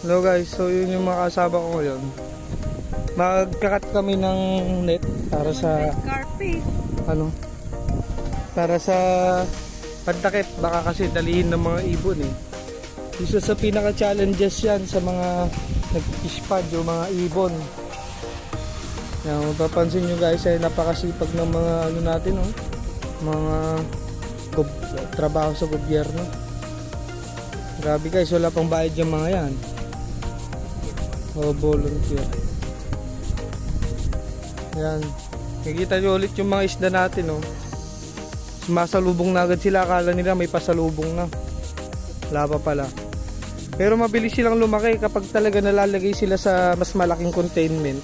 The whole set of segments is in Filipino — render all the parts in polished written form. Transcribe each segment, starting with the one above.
Hello guys, so yun yung mga kasama ko ngayon. Magkakat kami ng net para sa Carpet. para sa pantakip. Baka kasi dalihin ng mga ibon eh. Isa sa pinaka challenges yan sa mga nag-fish-pad yung mga ibon. Yan, mapapansin nyo guys ay napakasipag ng mga natin mga trabaho sa gobyerno. Grabe guys, wala pang bayad yung mga yan. Volunteer. Ayan. Nakikita nyo ulit yung mga isda natin sumasalubong na agad sila. Akala nila may pasalubong na. Wala pa pala. Pero mabilis silang lumaki kapag talaga nalalagay sila sa mas malaking containment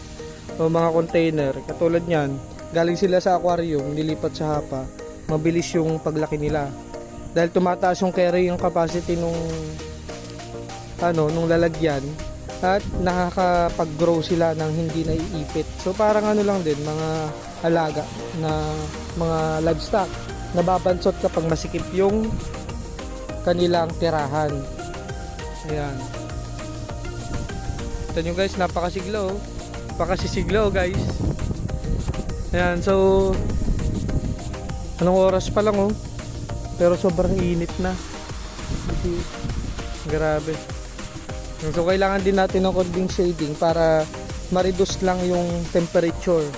o mga container. Katulad nyan, galing sila sa aquarium, nilipat sa hapa. Mabilis yung paglaki nila. Dahil tumataas yung carrying capacity nung lalagyan. At nakakapag-grow sila ng hindi naiipit. So parang lang din, mga alaga na mga livestock. Nababansot kapag masikip yung kanilang tirahan. Ayan. Ito nyo guys, napakasigla napakasisigla guys. Ayan, so anong oras pa lang pero sobrang init na. Grabe. So kailangan din natin ng konting shading para ma-reduce lang yung temperature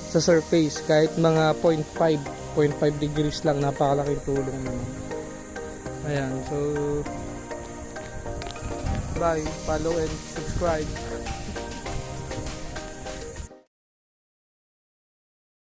sa surface. Kahit mga 0.5 degrees lang, napakalaking tulong naman. Ayan, so bye, follow and subscribe.